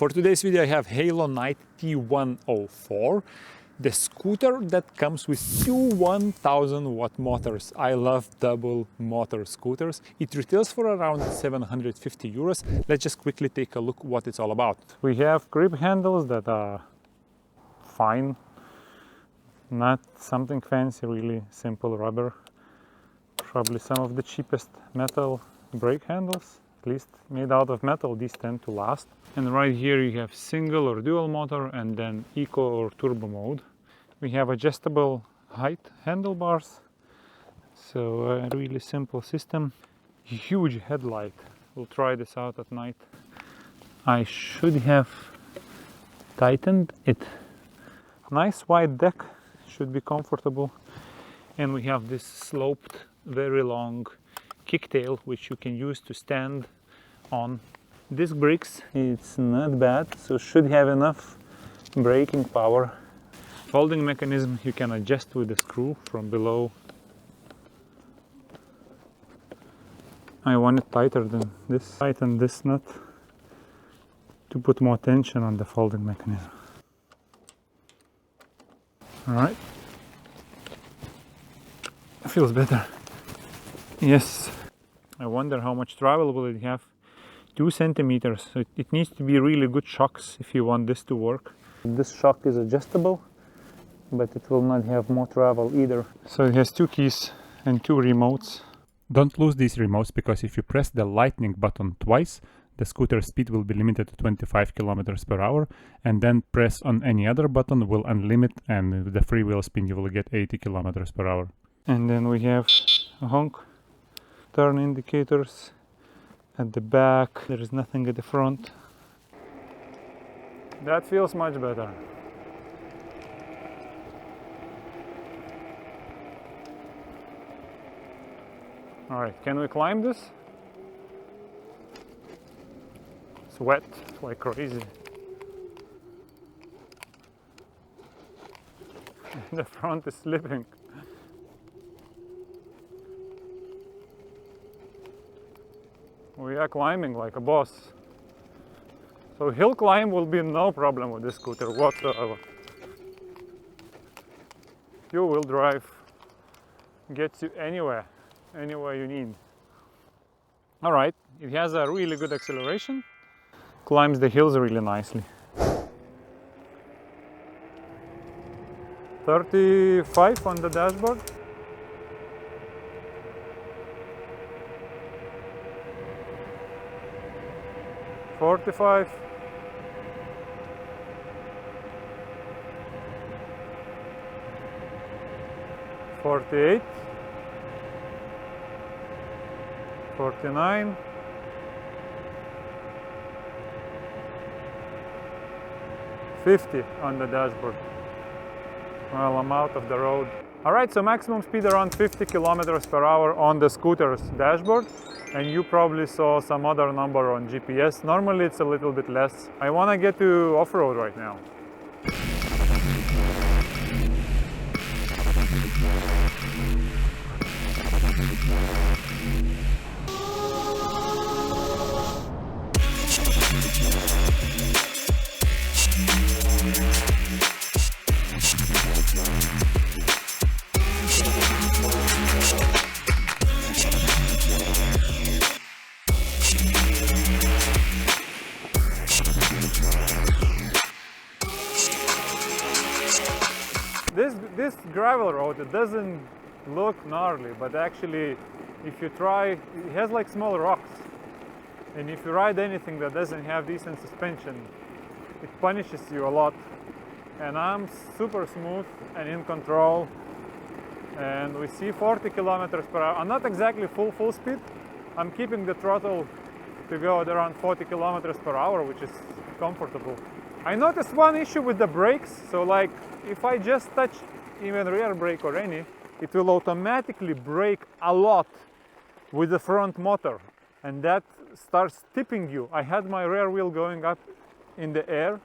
For today's video I have Halo Night T104, the scooter that comes with two 1000 watt motors. I love double motor scooters. It retails for around 750 euros. Let's just quickly take a look what it's all about. We have grip handles that are fine, not something fancy, really simple rubber. Probably some of the cheapest metal brake handles, at least made out of metal. These tend to last. And right here you have single or dual motor and then eco or turbo mode. We have adjustable height handlebars, so a really simple system. Huge headlight. We'll try this out at night. I should have tightened it. Nice wide deck, should be comfortable. And we have this sloped, very long kicktail which you can use to stand on. Disc brakes, it's not bad, so should have enough braking power. Folding mechanism you can adjust with a screw from below. I want it tighter than this. Tighten this nut to put more tension on the folding mechanism. Alright. Feels better. Yes. I wonder how much travel will it have. 2 centimeters. So it needs to be really good shocks if you want this to work. This shock is adjustable, but it will not have more travel either. So it has 2 keys and 2 remotes. Don't lose these remotes, because if you press the lightning button twice, the scooter speed will be limited to 25 kilometers per hour, and then press on any other button will unlimit, and with the freewheel spin you will get 80 kilometers per hour. And then we have a honk, turn indicators at the back. There is nothing at the front. That feels much better. Alright, can we climb this? It's wet like crazy. The front is slipping. We are climbing like a boss. So hill climb will be no problem with this scooter whatsoever. Two-wheel drive gets you anywhere you need. Alright, it has a really good acceleration. Climbs the hills really nicely. 35 on the dashboard. 45. 48. 49. 50 on the dashboard. Well, I'm out of the road. Alright, so maximum speed around 50 kilometers per hour on the scooter's dashboard. And you probably saw some other number on GPS. Normally it's a little bit less. I want to get to off-road right now. This gravel road, it doesn't look gnarly, but actually if you try, it has like small rocks, and if you ride anything that doesn't have decent suspension, it punishes you a lot. And I'm super smooth and in control, and we see 40 kilometers per hour. I'm not exactly full speed. I'm keeping the throttle to go at around 40 kilometers per hour, which is comfortable. I noticed one issue with the brakes. So like if I just touch even rear brake or any, it will automatically brake a lot with the front motor, and that starts tipping you. I had my rear wheel going up in the air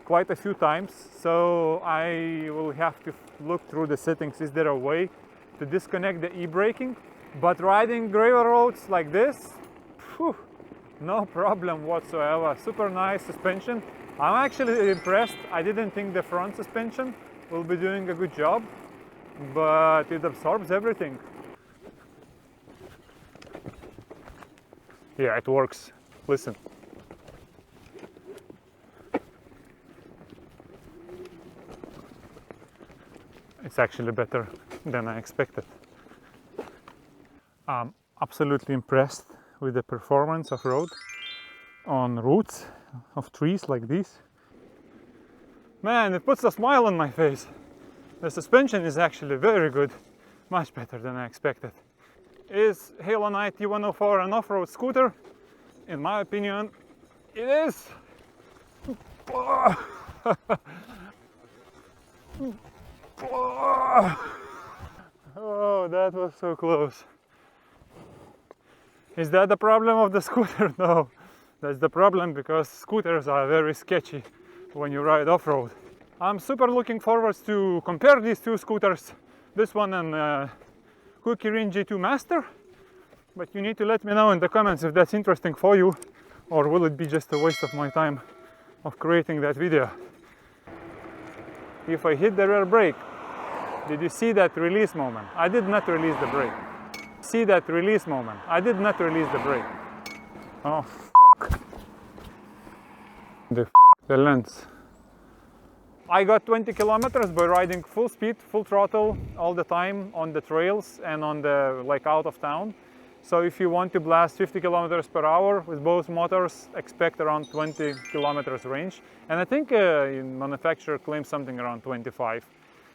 quite a few times, so I will have to look through the settings. Is there a way to disconnect the e-braking? But riding gravel roads like this, No problem whatsoever. Super nice suspension. I'm actually impressed. I didn't think the front suspension will be doing a good job, but it absorbs everything. Yeah, it works. Listen. It's actually better than I expected. I'm absolutely impressed with the performance of road on roots of trees like this. Man, it puts a smile on my face. The suspension is actually very good, much better than I expected. Is Halo Knight T104 an off-road scooter? In my opinion, it is. Oh, that was so close. Is that the problem of the scooter? No, that's the problem because scooters are very sketchy when you ride off-road. I'm super looking forward to compare these two scooters, this one and Kirin G2 Master, but you need to let me know in the comments if that's interesting for you, or will it be just a waste of my time of creating that video. If I hit the rear brake, did you see that release moment? I did not release the brake. See that release moment? I did not release the brake. Oh, fuck. The lens. I got 20 kilometers by riding full speed, full throttle all the time on the trails and on the out of town. So if you want to blast 50 kilometers per hour with both motors, expect around 20 kilometers range. And I think manufacturer claims something around 25.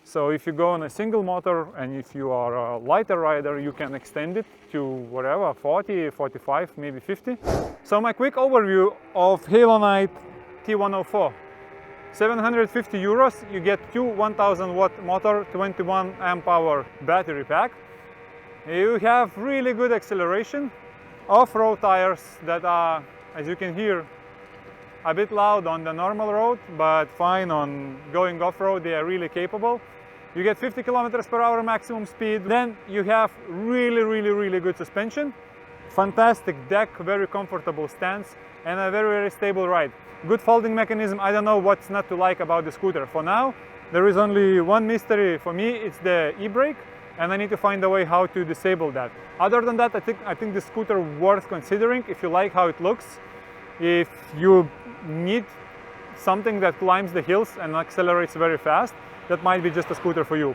So if you go on a single motor and if you are a lighter rider, you can extend it to whatever, 40, 45, maybe 50. So my quick overview of Halo Knight T104. 750 euros, you get two 1000 watt motor, 21 amp hour battery pack. You have really good acceleration, off-road tires that are, as you can hear, a bit loud on the normal road, but fine on going off-road. They are really capable. You get 50 kilometers per hour maximum speed. Then you have really good suspension, fantastic deck, very comfortable stance, and a very stable ride. Good folding mechanism. I don't know what's not to like about the scooter. For now, there is only one mystery for me. It's the e-brake, and I need to find a way how to disable that. Other than that, I think the scooter worth considering if you like how it looks. If you need something that climbs the hills and accelerates very fast, that might be just a scooter for you.